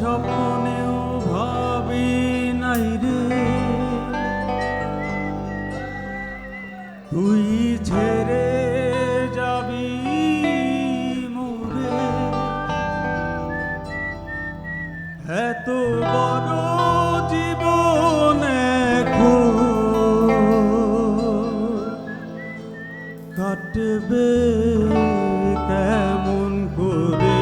স্বপ্নেও ভাবি নাই রে তুই ছেড়ে যাবি মোরে এত বড় জীবন কাটবে কেমন করে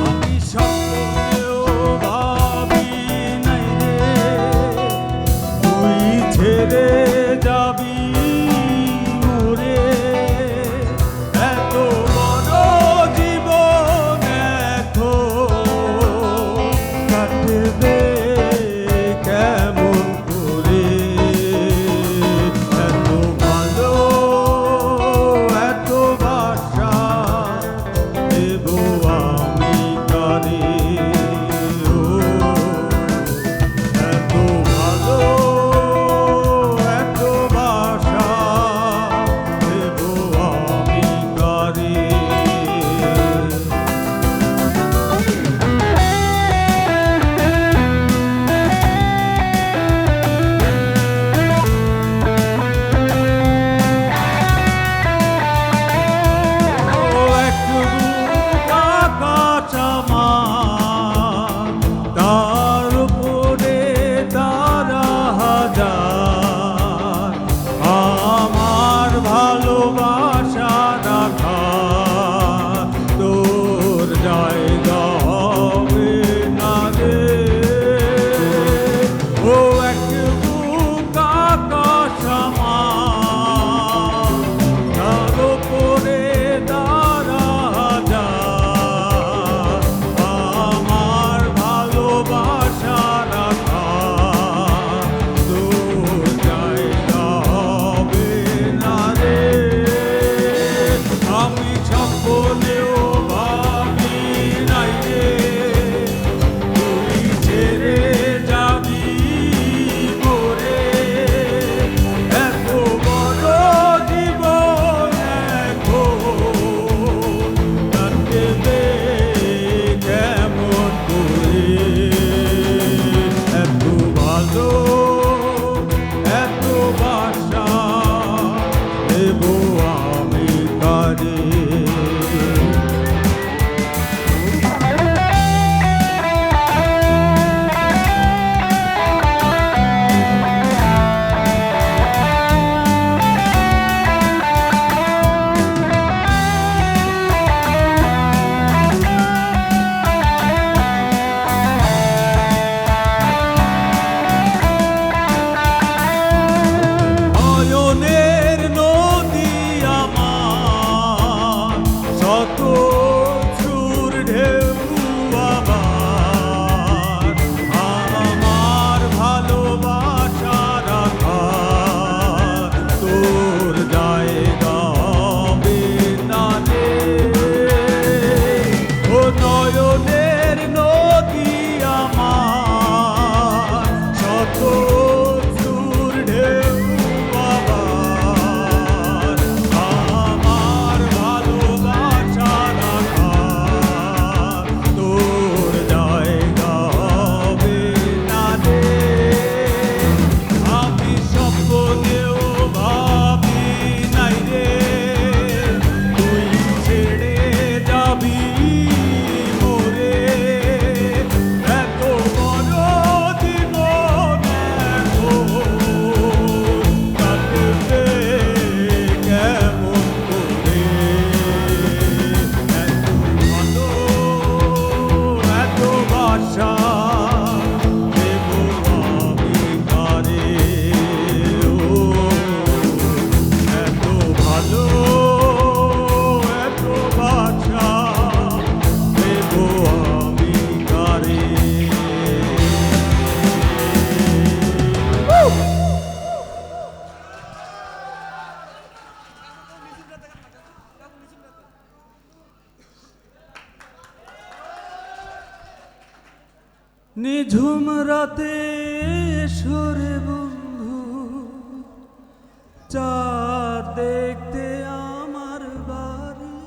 আমি স্বপ্নেও ভাবি নাই রে তুই ছেড়ে যাবি মোরে এত বড় জীবন কাটবে কেমন করে এত ভালো এত বাসা দেব আমি কারে এত ভালো এত বাসা দেব আমি কারে তার উপরে তারা হাজার আমার ভালোবাসা রাখা তোর জায়গা হবে না রে ও এক বুক আকাশ আমার তার উপরে তারা হাজার আমার ভালোবাসা রাখা তোর জায়গা হবে না রে আমি স্বপ্নেও ভাবি নাই রে তুই ছেড়ে যাবি মোরে এত বড় জীবন কাটবে কেমন করে এত ভালো এত বাসা দেব আমি কারে নয়নের নদী আমার শত সুর ঢেউ আবার আমার ভালোবাসা রাখা তোর জায়গা হবে না রে ও নয়নের নদী আমার শত সুর ঢেউ আবার আমার ভালোবাসা রাখা তোর জায়গা হবে না রে আমি স্বপ্নেও ভাবি নাই রে তুই ছেড়ে যাবি মোরে এত বড় জীবন কাটবে কেমন করে এত ভালো এত বাসা দেব আমি কারে এত ভালো এত বাসা দেব আমি কারে নিঝুম রাতে সরে বন্ধু চাঁদ দেখতে আমার বাড়ি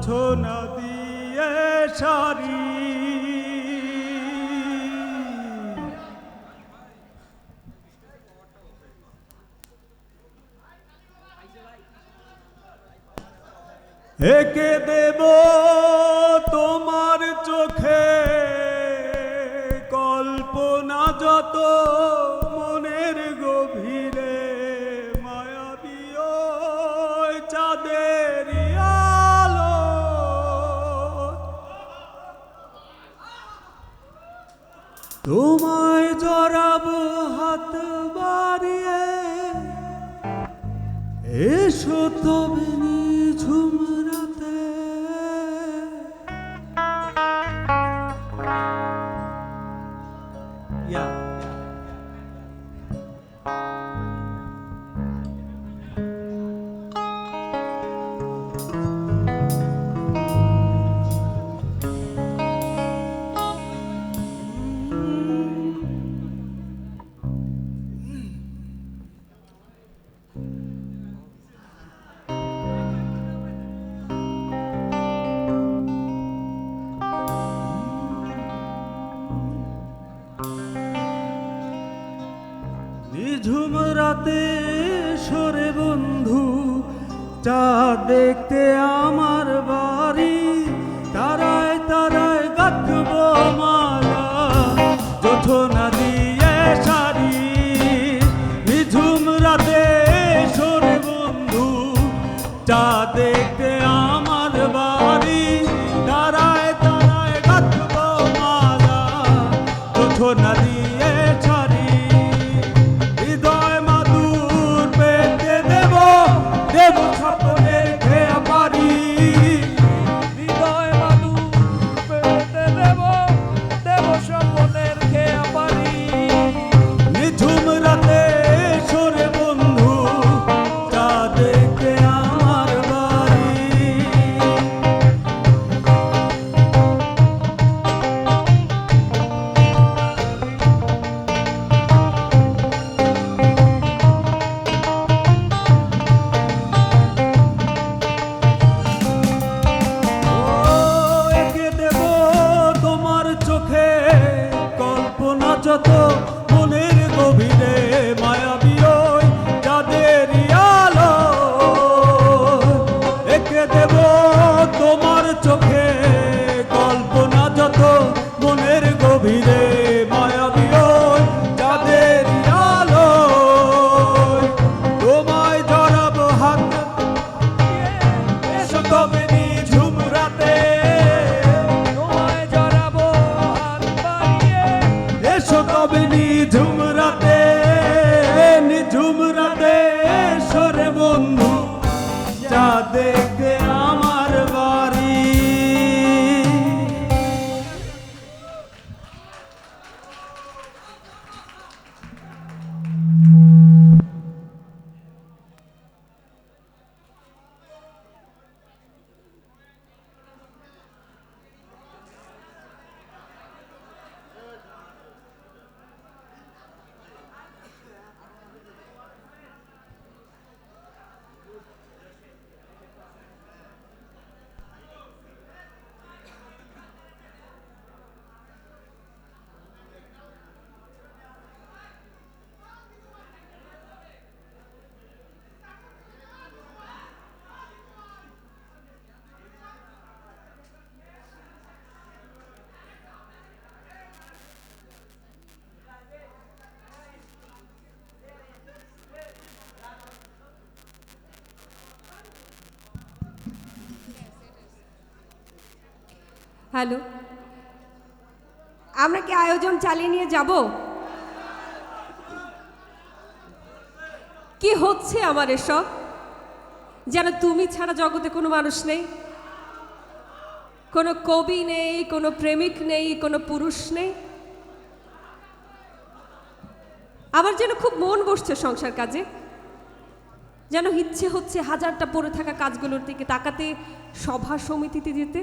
যোছনা দিয়ে সারি একে দেব তোমার চোখে কল্পনা যত মনের গভীরে মায়াবী ওই চাঁদের আলো তোমায় জড়াবো হাত বাড়িয়ে এসো তবে নিঝুম রাতে নিঝুম রাতে সরে বন্ধু চাঁদ দেখতে আমার বাড়ি তারায় তারায় গাঁথব মালা যোছনা দিয়ে সারি নিঝুম রাতে সরে বন্ধু চাঁদ দেখতে আমার বাড়ি তারায় তারায় গাঁথব মালা যোছনা দিয়ে সারি দেব স্বপ্নের খেয়া পারি হৃদয় মাদু পেতে দেব দেব স্বপ্নের খেয়া পারি নিঝুম রাতে সরে বন্ধু তা দেখে আমার বাড়ি যত মনের গভীরে মায়াবী ওই চাঁদের আলো একে দেব তোমার চোখে কল্পনা যত মনের গভীরে মায়াবী ওই চাঁদের আলো তোমায় জড়াবো হাত এসো তবে নিঝুম রাতে তোমায় জড়াবো হাত বাড়িয়ে এসো তবে নিঝুম রাতে সরে বন্ধু যা দেখতে আমার বাড়ি হ্যালো, আমরা কি আয়োজন চালিয়ে নিয়ে যাব? কি হচ্ছে আমার এসব? যেন তুমি ছাড়া জগতে কোনো মানুষ নেই, কোনো কবি নেই, কোনো প্রেমিক নেই, কোনো পুরুষ নেই। আমার যেন খুব মন বসছে সংসার কাজে, যেন ইচ্ছে হচ্ছে হাজারটা পড়ে থাকা কাজগুলোর দিকে তাকাতে, সভা সমিতিতে যেতে।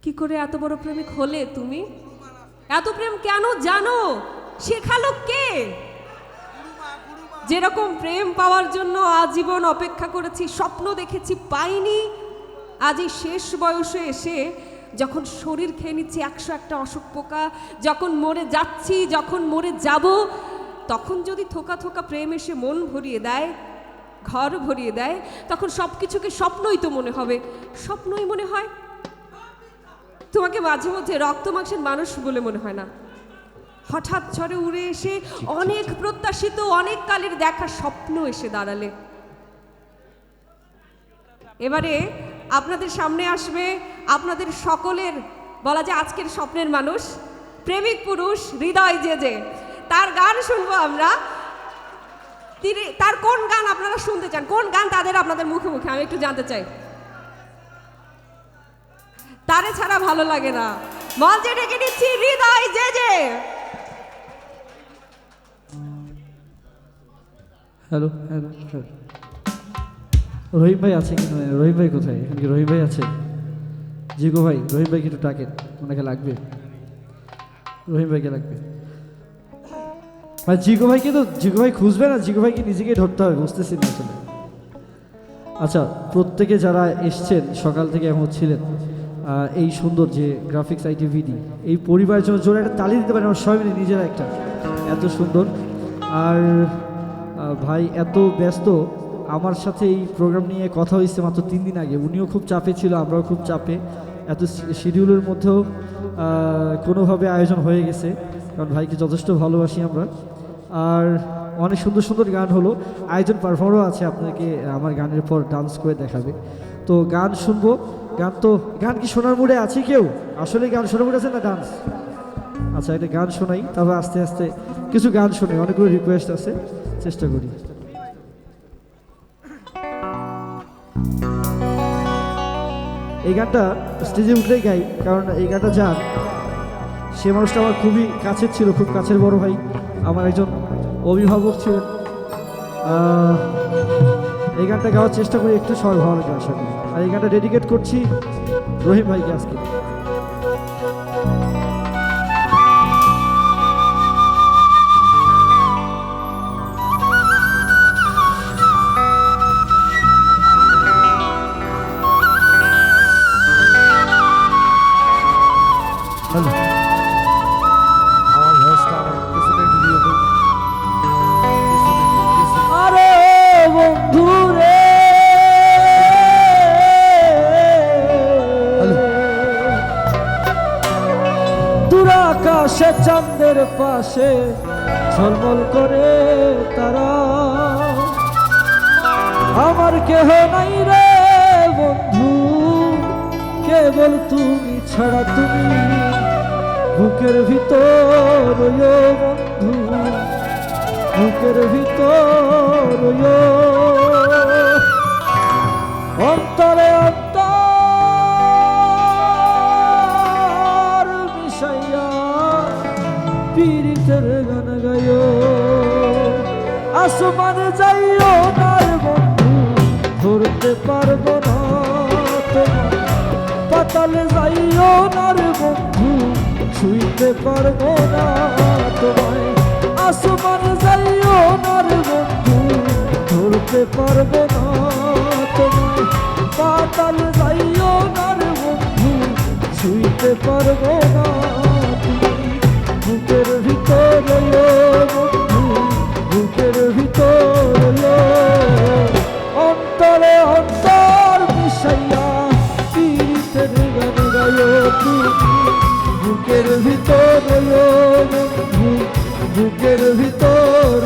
কি করে এত বড় প্রেমিক হলে তুমি? এত প্রেম কেন জানো? শেখালো কে? যেরকম প্রেম পাওয়ার জন্য আজীবন অপেক্ষা করেছি, স্বপ্ন দেখেছি, পাইনি, আজ এই শেষ বয়সে এসে যখন শরীর খেয়ে নিচ্ছি 101টা অসুখ পোকা, যখন মরে যাচ্ছি, যখন মরে যাব, তখন যদি থোকা থোকা প্রেম এসে মন ভরিয়ে দেয়, ঘর ভরিয়ে দেয়, তখন সব কিছুকে স্বপ্নই তো মনে হবে। স্বপ্নই মনে হয়। তোমাকে মাঝে মধ্যে রক্ত মাংসের মানুষ বলে মনে হয় না? হঠাৎ ঝড়ে উড়ে এসে অনেক প্রত্যাশিত, অনেক কালের দেখা স্বপ্ন এসে দাঁড়ালে। এবারে আপনাদের সামনে আসবে আপনাদের সকলের বলা যায় আজকের স্বপ্নের মানুষ, প্রেমিক পুরুষ হৃদয় যে তার গান শুনবো আমরা। তার কোন গান আপনারা শুনতে চান? কোন গান তাদের আপনাদের মুখে মুখে আমি একটু জানতে চাই। তারে ছাড়া ভালো লাগে না। মঞ্চে ডেকে নিচ্ছি হৃদয় যে। হ্যালো হ্যালো, রহিম ভাই আছে কি? রহিম ভাই কোথায়? এখানে কি রহিম ভাই আছে? জিগো ভাই, রহিম ভাইকে একটু ডাকেন, ওনাকে লাগবে, রহিম ভাইকে লাগবে। ভাই জিগো ভাইকে তো, জিগো ভাই খুঁজবে না, জিগো ভাইকে নিজেকে ধরতে হবে, বুঝতেছি না আসলে। আচ্ছা, প্রত্যেকে যারা এসছেন সকাল থেকে এখন ছিলেন, এই সুন্দর যে গ্রাফিক্স আইটিভিডি, এই পরিবারের জন্য জোরে একটা তালি দিতে পারেন আমার সবাই মিলে নিজেরা একটা, এত সুন্দর। আর ভাই এত ব্যস্ত, আমার সাথে এই প্রোগ্রাম নিয়ে কথা হয়েছে মাত্র 3 দিন আগে, উনিও খুব চাপে ছিল, আমরাও খুব চাপে, এত শিডিউলের মধ্যেও কোনোভাবে আয়োজন হয়ে গেছে, কারণ ভাইকে যথেষ্ট ভালোবাসি আমরা। আর অনেক সুন্দর সুন্দর গান হলো, আয়োজন পারফর্মও আছে, আপনাকে আমার গানের পর ডান্স করে দেখাবে। তো গান শুনবো, গান কি শোনার মুডে আছে কেউ? আসলে গান শোনার মুডে আছে না ডান্স? আচ্ছা, একটা গান শোনাই, তারপর আস্তে আস্তে কিছু গান শুনে, অনেকগুলো রিকোয়েস্ট আছে, চেষ্টা করি। এই গানটা স্টেজে উঠলেই গাই, কারণ এই গানটা যার, সে মানুষটা আমার খুবই কাছের ছিল, খুব কাছের বড় ভাই, আমার একজন অভিভাবক ছিলেন। এই গানটা গাওয়ার চেষ্টা করি, একটু সবাই ভালো লাগে আশা করি। আর এই গানটা ডেডিকেট করছি রহিম ভাইকে আজকে। আরে বন্ধু রে, দূর আকাশে চাঁদের পাশে ঝলমল করে তারা, আমার কেহ নাই রে বন্ধু, কেবল তুমি ছাড়া, তুমি বুকের ভিতর বন্ধু, বুকের ভিতর অন্তরে অন্তর মিশাইয়া পীড়িতের গান গায়, আসমান যাইও না বন্ধু, ধরতে পারবো না তোমার, পাতালে যাইও না বন্ধু, ছুঁইতে পারবো না তোমায়, আসমান যাইও না বন্ধু, ধরতে পারবো না তোমায়, পাতাল যাইও না বন্ধু, ছুঁইতে পারবো না তুমি, বুকের ভিতর বন্ধু, বুকের ভিতর অন্তরে অন্তর মিশাইয়া পীড়িতের গান গায় তুমি, বুকের ভিতর বন্ধু, বুকের ভিতর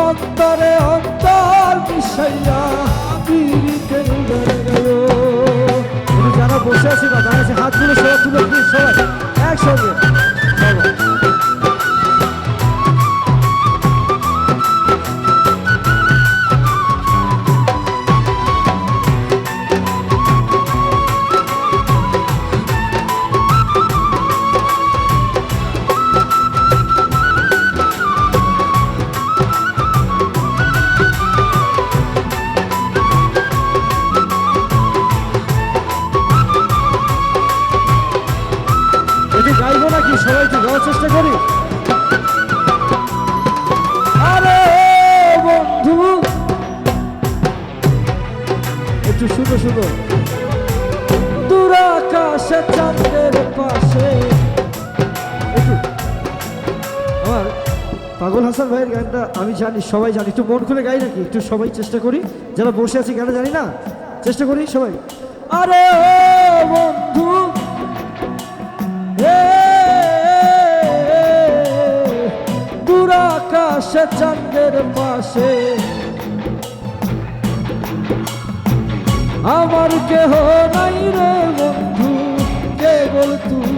অন্তরে অন্তর মিশাইয়া পীড়িতের গান গায়। যারা বসে আছি বা দাঁড়িয়ে আছে, হাতগুলো সবাই তুলে প্লিজ, সবাই একসঙ্গে চলো। গাইবো না আকাশে চাঁদের পাশে। একটু আমার পাগল হাসান ভাইয়ের গানটা আমি জানি, সবাই জানি, একটু মন খুলে গাই নাকি? একটু সবাই চেষ্টা করি, যারা বসে আছি গানটা জানি না, চেষ্টা করি সবাই। আরে ও বন্ধু দূর আকাশে চাঁদের পাশে, আমার কেহ নাই রে বন্ধু, কেবল তুই